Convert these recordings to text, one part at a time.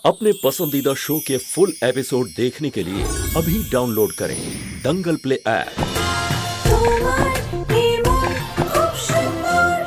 अपने पसंदीदा शो के फुल एपिसोड देखने के लिए अभी डाउनलोड करें दंगल प्ले ऐप। তোমার এমন খুব সুন্দর।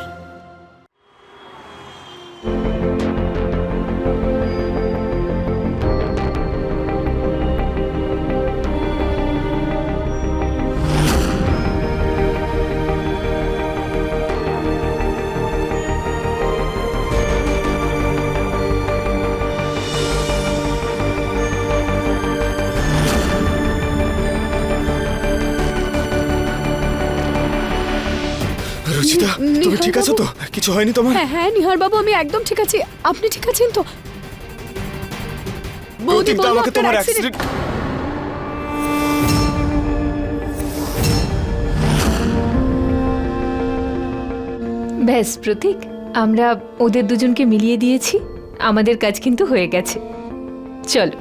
রুচিতা, তুমি ঠিক আছো তো? কিছু হয়নি তোমার? হ্যাঁ হ্যাঁ নিহার বাবু, আমি একদম ঠিক আছি। আপনি ঠিক আছেন তো? বৌদি প্রতীক, বলল আমাকে আপনার তোমার accident- অ্যাক্সিডেন্ট। ব্যাস প্রতীক, আমরা ওদের দুজনকে মিলিয়ে দিয়েছি। আমাদের কাজ কিন্তু হয়ে গেছে। চলো।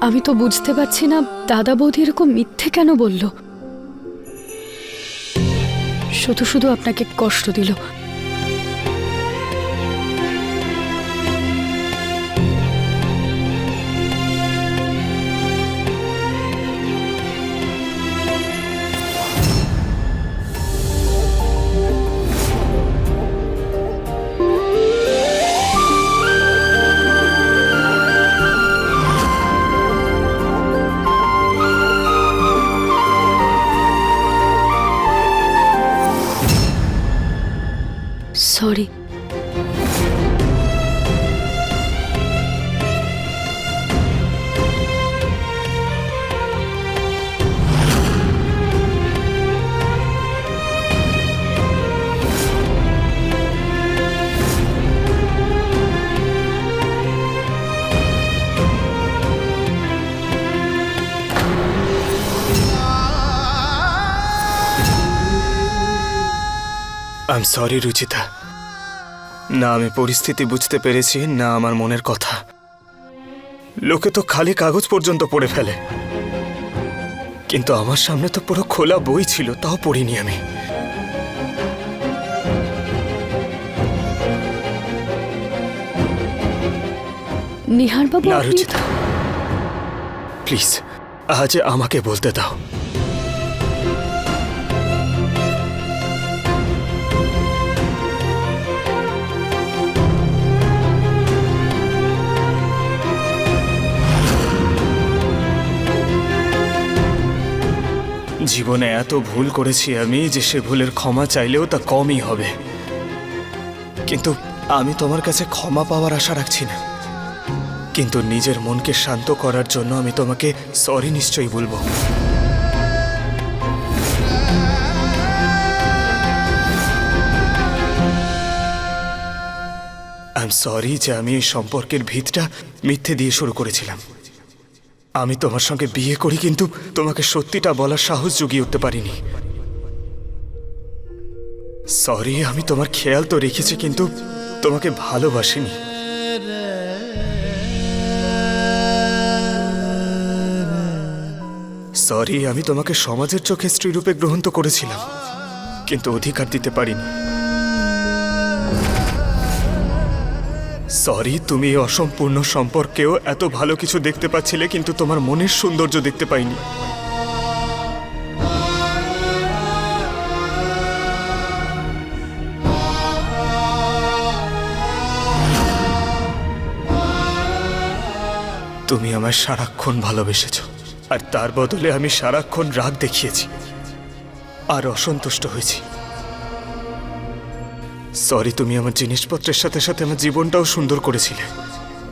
আমি তো বুঝতে পারছি না দাদা বৌদি এরকম মিথ্যে কেন বলল। শুধু শুধু আপনাকে কষ্ট দিল। Sorry. I am sorry Ruchita. না আমি পরিস্থিতি বুঝতে পেরেছি, না আমার মনের কথা। লোকে তো খালি কাগজ পর্যন্ত পড়ে ফেলে, কিন্তু আমার সামনে তো পুরো খোলা বই ছিল, তাও পড়িনি আমি। নিহার বাবু, না আপনি- রুচিতা, প্লিজ আজ আমাকে বলতে দাও। জীবনে এত ভুল করেছি আমি যে সে ভুলের ক্ষমা চাইলেও তা কমই হবে, কিন্তু আমি তোমার কাছে ক্ষমা পাওয়ার আশা রাখছি না। কিন্তু নিজের মনকে শান্ত করার জন্য আমি তোমাকে সরি নিশ্চয়ই বলবো। আই এম সরি যে আমি এই সম্পর্কের ভিতটা মিথ্যে দিয়ে শুরু করেছিলাম। আমি তোমার সঙ্গে বিয়ে করি, কিন্তু তোমাকে সত্যিটা বলার সাহস জুগিয়ে উঠতে পারিনি। সরি, আমি তোমার খেয়াল তো রেখেছি, কিন্তু তোমাকে ভালোবাসিনি। সরি, আমি তোমাকে সমাজের চোখে স্ত্রীরূপে গ্রহণ তো করেছিলাম, কিন্তু অধিকার দিতে পারিনি। সরি, তুমি এই অসম্পূর্ণ সম্পর্কেও এত ভালো কিছু দেখতে পাচ্ছিলে, কিন্তু তোমার মনের সৌন্দর্য দেখতে পাইনি। তুমি আমায় সারাক্ষণ ভালোবেসেছ, আর তার বদলে আমি সারাক্ষণ রাগ দেখিয়েছি আর অসন্তুষ্ট হয়েছি। সরি, তুমি আমার জিনিসপত্রের সাথে সাথে আমার জীবনটাও সুন্দর করেছিলে,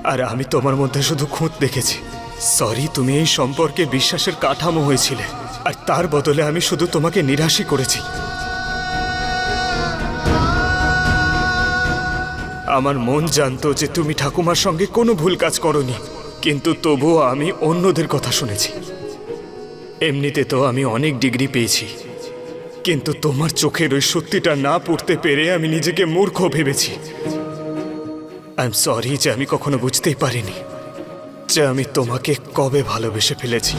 আর আমি তোমার মধ্যে শুধু খুঁত দেখেছি। সরি, তুমি এই সম্পর্কে বিশ্বাসের কাঠামো হয়েছিলে, আর তার বদলে আমি শুধু তোমাকে নিরাশই করেছি। আমার মন জানতো যে তুমি ঠাকুমার সঙ্গে কোনো ভুল কাজ করনি, কিন্তু তবুও আমি অন্যদের কথা শুনেছি। এমনিতে তো আমি অনেক ডিগ্রি পেয়েছি, কিন্তু তোমার চোখের ওই সত্যিটা না পড়তে পেরে আমি নিজেকে মূর্খ ভেবেছি। আই এম সরি যে আমি কখনো বুঝতেই পারিনি যে আমি তোমাকে কবে ভালোবেসে ফেলেছি।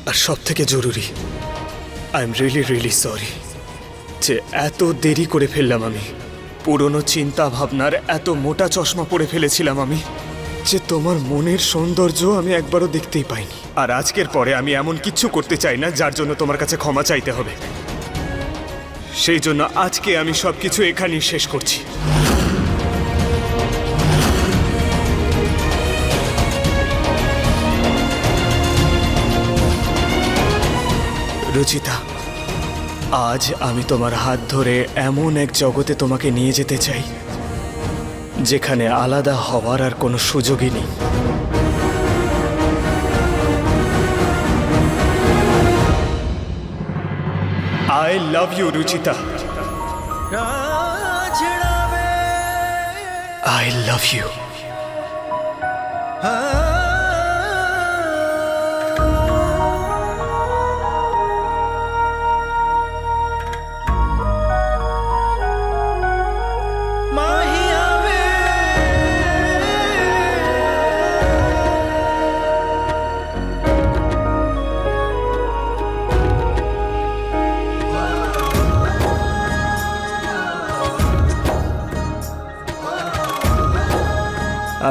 আর সব থেকে জরুরি, আই এম রিয়েলি সরি যে এত দেরি করে ফেললাম আমি। পুরনো চিন্তা ভাবনার এত মোটা চশমা পরে ফেলেছিলাম আমি যে তোমার মনের সৌন্দর্য আমি একবারও দেখতেই পাইনি। আর আজকের পরে আমি এমন কিচ্ছু করতে চাই না যার জন্য তোমার কাছে ক্ষমা চাইতে হবে। সেই জন্য আজকে আমি সবকিছু এখানেই শেষ করছি। রুচিতা, আজ আমি তোমার হাত ধরে এমন এক জগতে তোমাকে নিয়ে যেতে চাই যেখানে আলাদা হওয়ার আর কোনো সুযোগই নেই। I love you Ruchita, I love you.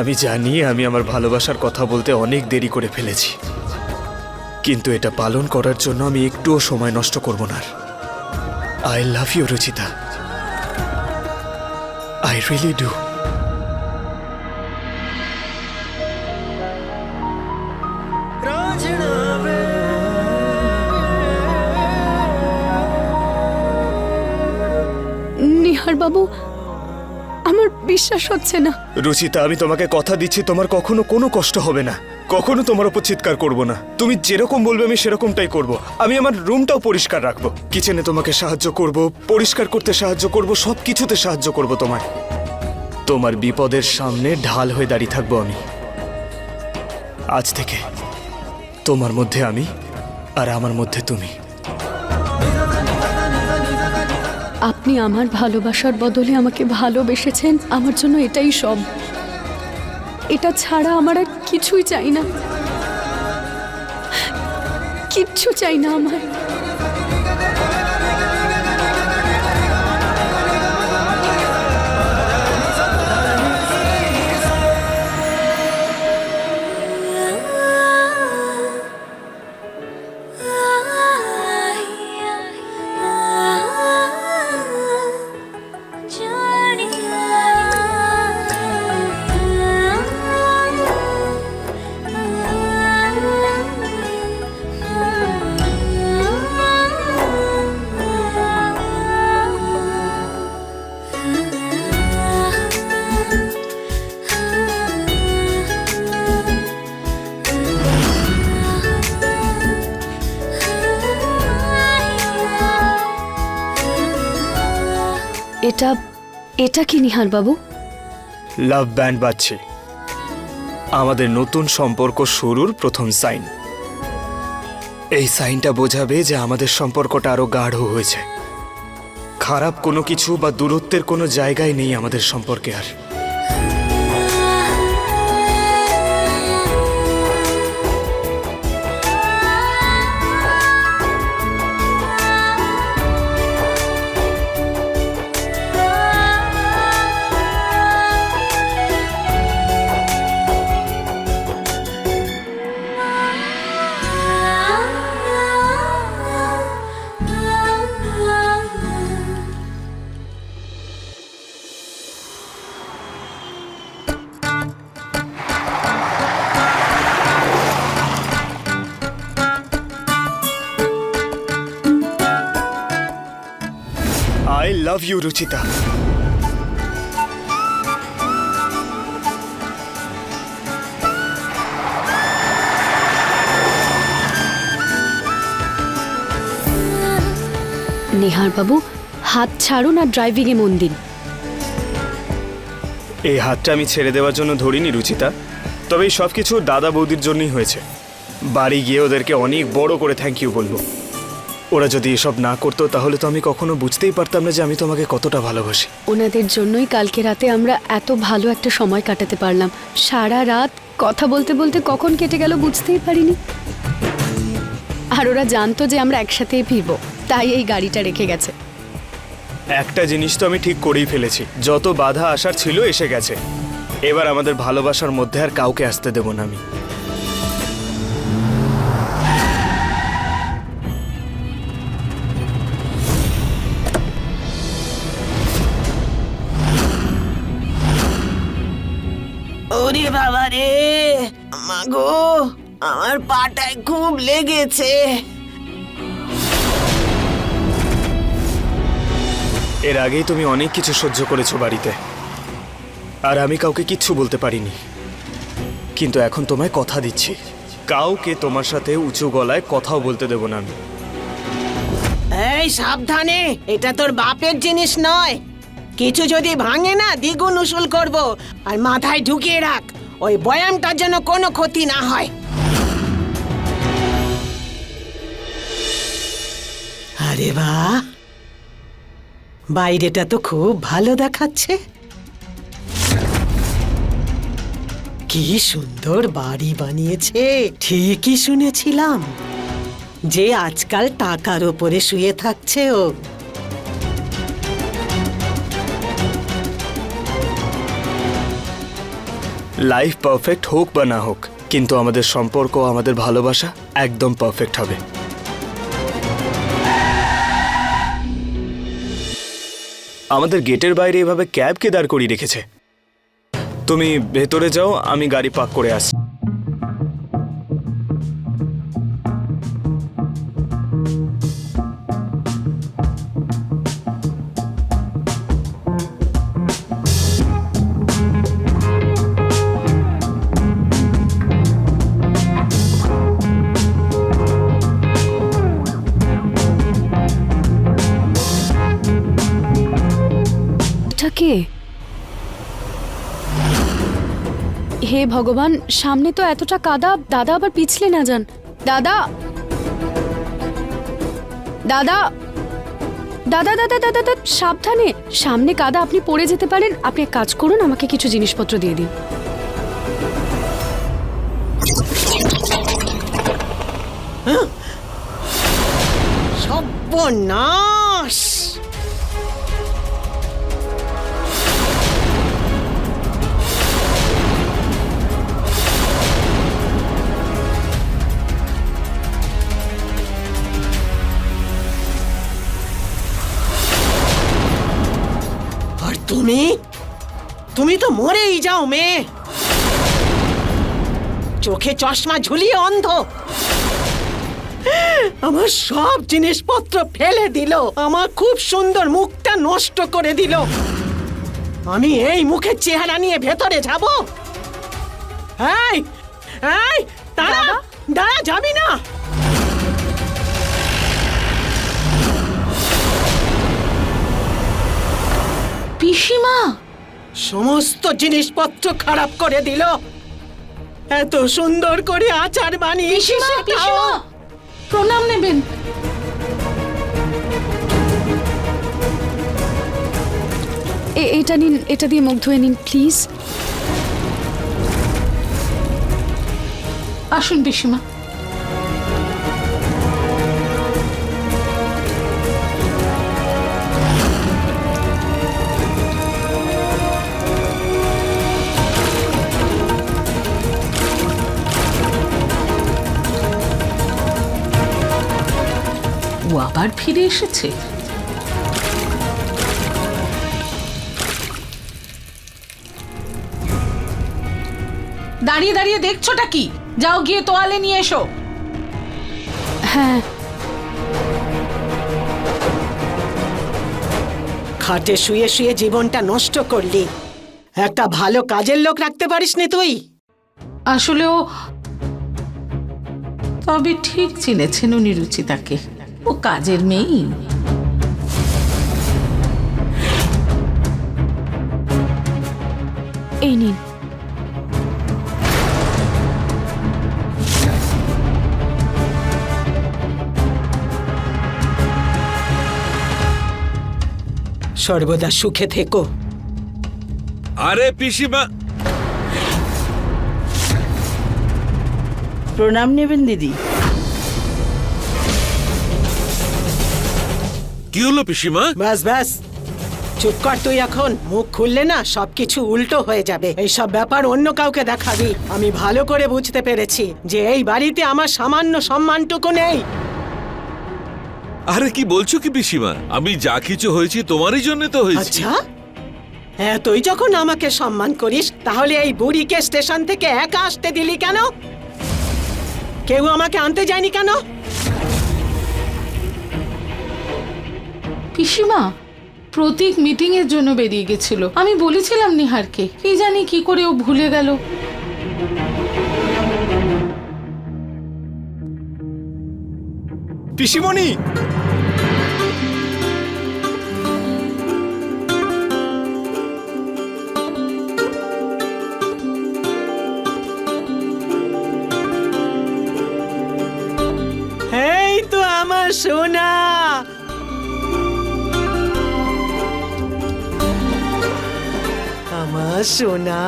আমি জানি আমি আমার ভালোবাসার কথা বলতে অনেক দেরি করে ফেলেছি, কিন্তু এটা পালন করার জন্য আমি একটুও সময় নষ্ট করব না। I love you Ruchita, I really do. Nihar বাবু, আমার বিশ্বাস হচ্ছে না। রুচিতা, আমি তোমাকে কথা দিচ্ছি তোমার কখনো কোনো কষ্ট হবে না, কখনো তোমার উপর চিৎকার করব না। তুমি যেরকম বলবে আমি সেরকমটাই করব। আমি আমার রুমটাও পরিষ্কার রাখবো, কিচেনে তোমাকে সাহায্য করব, পরিষ্কার করতে সাহায্য করব, সব কিছুতে সাহায্য করব তোমায়। তোমার বিপদের সামনে ঢাল হয়ে দাঁড়িয়ে থাকবো আমি। আজ থেকে তোমার মধ্যে আমি আর আমার মধ্যে তুমি। আপনি আমার ভালোবাসার বদলে আমাকে ভালোবেসেছেন, আমার জন্য এটাই সব। এটা ছাড়া আমার আর কিছুই চাই না, কিচ্ছু চাই না আমার। এটা কি নিহার বাবু? লাভ ব্যান্ড বাজছে, আমাদের নতুন সম্পর্ক শুরুর প্রথম সাইন। এই সাইনটা বোঝাবে যে আমাদের সম্পর্কটা আরো গাঢ় হয়েছে। খারাপ কোনো কিছু বা দূরত্বের কোনো জায়গায় নেই আমাদের সম্পর্কে আর। I love you, Ruchita. নেহার বাবু, হাত ছাড়ুন আর ড্রাইভিংয়ে মন দিন। এই হাতটা আমি ছেড়ে দেওয়ার জন্য ধরিনি রুচিতা, তবে এই সব কিছু দাদা বৌদির জন্যই হয়েছে। বাড়ি গিয়ে ওদেরকে অনেক বড় করে থ্যাংক ইউ বলবো। ওরা যদি এসব না করতো তাহলে তো আমি কখনো বুঝতেই পারতাম না যে আমি তোমাকে কতটা ভালোবাসি। ওনাদের জন্যই কালকে রাতে আমরা এত ভালো একটা সময় কাটাতে পারলাম। সারা রাত কথা বলতে বলতে কখন কেটে গেল বুঝতেই পারিনি। আর ওরা জানতো যে আমরা একসাথেই ফিরবো, তাই এই গাড়িটা রেখে গেছে। একটা জিনিস তো আমি ঠিক করেই ফেলেছি, যত বাধা আসার ছিল এসে গেছে। এবার আমাদের ভালোবাসার মধ্যে আর কাউকে আসতে দেব না আমি। ওরে বাবা রে, মাগো আমার পাটায় খুব লেগেছে। এর আগেই তুমি অনেক কিছু সহ্য করেছো বাড়িতে, আর আমি কাউকে কিচ্ছু বলতে পারিনি। কিন্তু এখন তোমায় কথা দিচ্ছি, কাউকে তোমার সাথে উঁচু গলায় কথাও বলতে দেব না আমি। এই সাবধানে, এটা তোর বাপের জিনিস নয়। কিছু যদি ভাঙে না দ্বিগুণ উসুল করব। আর মাথায় ঢুকিয়ে রাখ, ওই বয়ামটার যেন কোনো ক্ষতি না হয়। আরে বাহ, বাইরেটা তো খুব ভালো দেখাচ্ছে। কি সুন্দর বাড়ি বানিয়েছে। ঠিকই শুনেছিলাম যে আজকাল টাকার ওপরে শুয়ে থাকছে ও। লাইফ পারফেক্ট হোক বা না হোক, কিন্তু আমাদের সম্পর্ক, আমাদের ভালোবাসা একদম পারফেক্ট হবে। আমাদের গেটের বাইরে এভাবে ক্যাবকে দাঁড় করিয়ে রেখেছে। তুমি ভেতরে যাও, আমি গাড়ি পার্ক করে আসছি। কে? হে ভগবান, সামনে তো এতটা কাদা, দাদা আবার পিছলে না যান। দাদা দাদা দাদা দাদা দাদা দাদা, সাবধানে, সামনে কাদা, আপনি পড়ে যেতে পারেন। আপনি এক কাজ করুন, আমাকে কিছু জিনিসপত্র দিয়ে দিন। সর্বনাশ! আর তুমি তো মরেই যাও মেয়ে। চোখে চশমা ঝুলিয়ে অন্ধ। আমার সব জিনিসপত্র ফেলে দিল, আমার খুব সুন্দর মুখটা নষ্ট করে দিল। আমি এই মুখের চেহারা নিয়ে ভেতরে যাব? এই এই, দাঁড়া দাঁড়া, যাবি না। পিসিমা, সমস্ত জিনিসপত্র খারাপ করে দিল। এত সুন্দর করে আচার বানিয়ে পিসিমা, পিসিমা, প্রণাম নেবেন। এটা নিন, এটা দিয়ে মুখ ধুয়ে নিন প্লিজ। আসুন পিসিমা। ও আবার ফিরে এসেছে। দাঁড়িয়ে দাঁড়িয়ে দেখছোটা কি? যাও গিয়ে তোয়ালে নিয়ে এসো। হ্যাঁ। খাটে শুয়ে শুয়ে জীবনটা নষ্ট করলি। একটা ভালো কাজের লোক রাখতে পারিসনি তুই। আসলে ও, তবে ঠিক চিনেছেন উনি রুচিতাকে। ও কাজের মেয়েই। এই নিন। সর্বদা সুখে থেকো। আরে পিসিমা, প্রণাম নেবেন দিদি। কি হলো পিসিমা? ব্যাস ব্যাস, চুপ কর তুই। এখন মুখ খুললে না সবকিছু উল্টো হয়ে যাবে। এইসব ব্যাপার অন্য কাউকে দেখাবি। আমি ভালো করে বুঝতে পেরেছি যে এই বাড়িতে আমার সামান্য সম্মানটুকু নেই। আরে কি বলছো কি পিসিমা? আমি যা কিছু হয়েছি তোমারই জন্য তো হয়েছি। আচ্ছা, তুই যখন আমাকে সম্মান করিস তাহলে এই বুড়িকে স্টেশন থেকে একা আসতে দিলি কেন? কেউ আমাকে আনতে যায়নি কেন? পিসিমা, প্রতীক মিটিং এর জন্য বেরিয়ে গেছিল। আমি বলেছিলাম নিহারকে, কি জানি কি করে ও ভুলে গেল। পিসিমণি, এই তো আমার সোনা। আমার সোনা।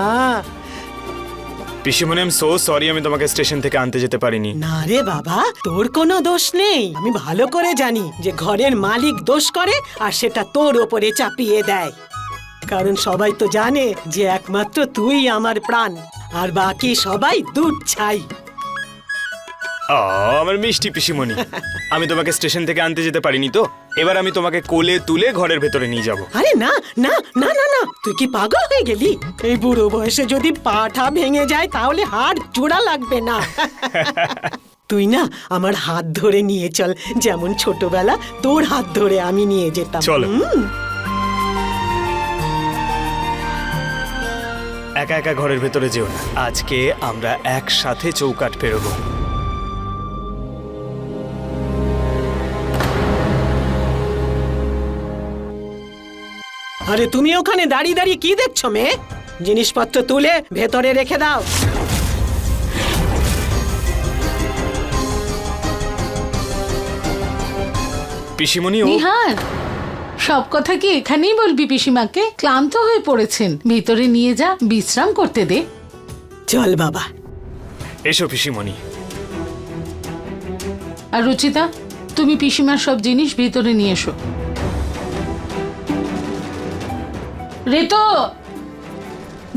পিসিমণি, আই এম সো সরি, আমি তোমাকে স্টেশন থেকে আনতে যেতে পারিনি। না রে বাবা, তোর কোনো দোষ নেই। আমি ভালো করে জানি যে ঘরের মালিক দোষ করে আর সেটা তোর ওপরে চাপিয়ে দেয়। কারণ সবাই তো জানে যে একমাত্র তুই আমার প্রাণ, আর বাকি সবাই দুধ ছাই। আমার মিষ্টি পিসিমণি, আমি তোমাকে স্টেশন থেকে আনতে যেতে পারিনি তো। এবার আমি তোমাকে কোলে তুলে ঘরের ভেতরে নিয়ে যাব। আরে না না না না না, তুই কি পাগল হয়ে গেলি? এই বুড়ো বয়সে যদি পাটা ভেঙে যায় তাহলে হাড় জোড়া লাগবে না। তুই না আমার হাত ধরে নিয়ে চল, যেমন ছোটবেলা তোর হাত ধরে আমি নিয়ে যেতাম। চলো। একা একা ঘরের ভেতরে যেও না। আজকে আমরা একসাথে চৌকাঠ পেরোবো। আরে তুমি ওখানে দাঁড়িয়ে দাঁড়িয়ে কি দেখছো মেয়ে? জিনিসপত্র তুলে ভেতরে রেখে দাও। পিসিমণি, ও নিহার, সব কথা কি এখানেই বলবি পিসিমাকে? ক্লান্ত হয়ে পড়েছেন, ভিতরে নিয়ে যা, বিশ্রাম করতে দে। চল বাবা। এসো পিসিমণি। আর রুচিতা, তুমি পিসিমার সব জিনিস ভিতরে নিয়ে এসো। রেতো,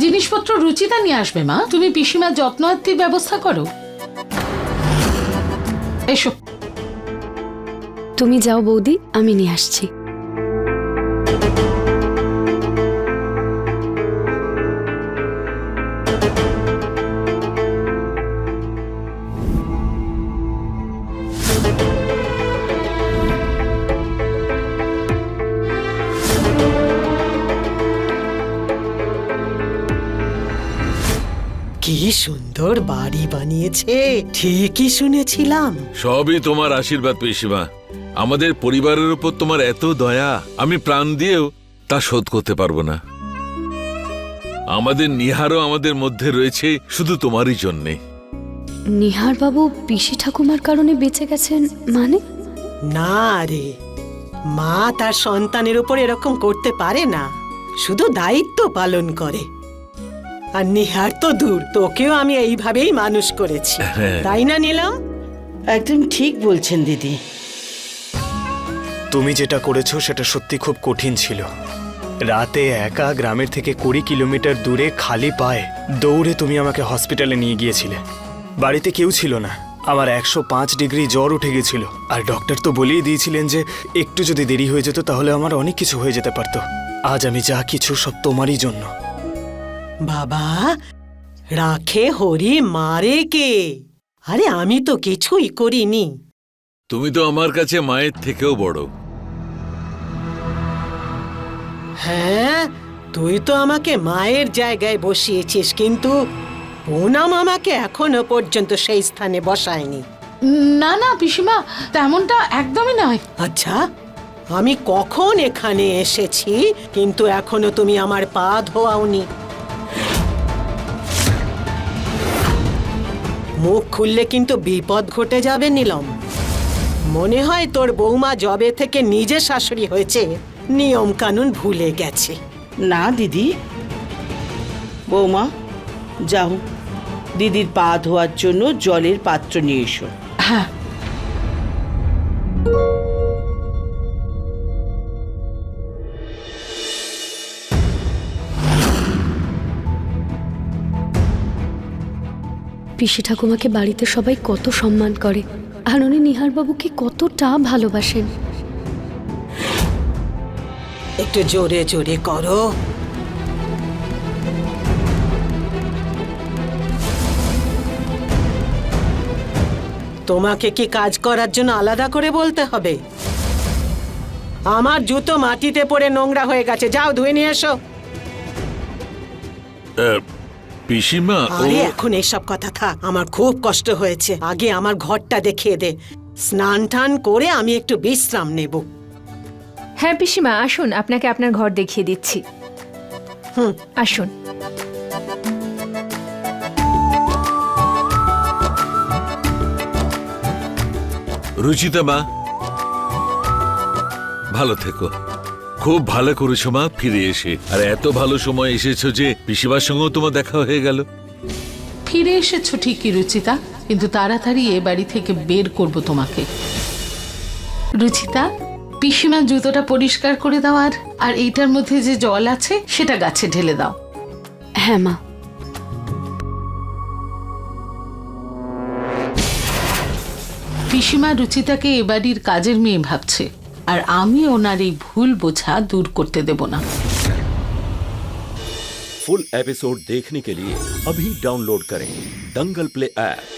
জিনিসপত্র রুচিতা নিয়ে আসবে মা। তুমি পিসিমার যত্নার্থীর ব্যবস্থা করো। এসো। তুমি যাও বৌদি, আমি নিয়ে আসছি। কি সুন্দর বাড়ি বানিয়েছে, ঠিকই শুনেছিলাম। সবই তোমার আশীর্বাদ পিসিমা। আমাদের পরিবারের উপর তোমার এত দয়া, আমি প্রাণ দিয়েও তা শোধ করতে পারবো না। আমাদের নিহারও আমাদের মধ্যে রয়েছে শুধু তোমারই জন্যে। নিহার বাবু পিসি ঠাকুমার কারণে বেঁচে গেছেন মানে? না রে, মা তার সন্তানের উপর এরকম করতে পারে না, শুধু দায়িত্ব পালন করে। আর নিহার তো দূর, তোকেও আমি এইভাবেই মানুষ করেছি, তাই না নিলাম? একদম ঠিক বলছেন দিদি। তুমি যেটা করেছো সেটা সত্যি খুব কঠিন ছিল। রাতে একা গ্রামের থেকে 20 কিলোমিটার দূরে খালি পায়ে দৌড়ে তুমি আমাকে হসপিটালে নিয়ে গিয়েছিলে। বাড়িতে কেউ ছিল না, আমার 105 ডিগ্রি জ্বর উঠে গেছিল। আর ডক্টর তো বলেই দিয়েছিলেন যে একটু যদি দেরি হয়ে যেত তাহলে আমার অনেক কিছু হয়ে যেতে পারতো। আজ আমি যা কিছু সব তোমারই জন্য। বাবা, রাখে হরি মারে কে? আরে আমি তো কিছুই করিনি। তুমি তো আমার কাছে মায়ের থেকেও বড়। হ্যাঁ, তুই তো আমাকে মায়ের জায়গায় বসিয়েছিস, কিন্তু পুনাম আমাকে এখনো পর্যন্ত সেই স্থানে বসায়নি। না না পিসিমা, তেমনটা একদমই নয়। আচ্ছা, আমি কখন এখানে এসেছি কিন্তু এখনো তুমি আমার পা ধোয়াওনি? মুখ খুললে কিন্তু বিপদ ঘটে যাবে নীলম। মনে হয় তোর বৌমা জবে থেকে নিজে শাশুড়ি হয়েছে নিয়ম কানুন ভুলে গেছে। না দিদি, বৌমা যাও, দিদির পা ধোয়ার জন্য জলের পাত্র নিয়ে এসো। হ্যাঁ, পিসি ঠাকুমাকে বাড়িতে সবাই কত সম্মান করে, আর উনি নিহারবাবুকে কতটা ভালোবাসেন। একটু জোরে জোরে করো। তোমাকে কি কাজ করার জন্য আলাদা করে বলতে হবে? আমার জুতো মাটিতে পড়ে নোংরা হয়ে গেছে, যাও ধুয়ে নিয়ে এসো। পিসিমা ও আরে এখন এইসব কথা থাক, আমার খুব কষ্ট হয়েছে। আগে আমার ঘরটা দেখিয়ে দে, স্নান টান করে আমি একটু বিশ্রাম নেব। হ্যাঁ পিসিমা, আসুন, আপনাকে আপনার ঘর দেখিয়ে দিচ্ছি। আসুন। রুচিতা মা, ভালো থেকো। খুব ভালো করেছো মা ফিরে এসে, আর এত ভালো সময় এসেছো যে পিসিমার সঙ্গেও তোমার দেখা হয়ে গেল। ফিরে এসেছো ঠিকই রুচিতা, কিন্তু তাড়াতাড়ি এ বাড়ি থেকে বের করব তোমাকে। রুচিতা, পিসিমার জুতোটা পরিষ্কার করে দাও, আর এইটার মধ্যে যে জল আছে সেটা গাছে ঢেলে দাও। হ্যাঁ মা। পিসিমা রুচিতাকে এ বাড়ির কাজের মেয়ে ভাবছে, আর আমি ওনার এই ভুল বোঝা দূর করতে দেব না। फुल एपिसोड देखने के लिए अभी डाउनलोड करें दंगल प्ले ऐप।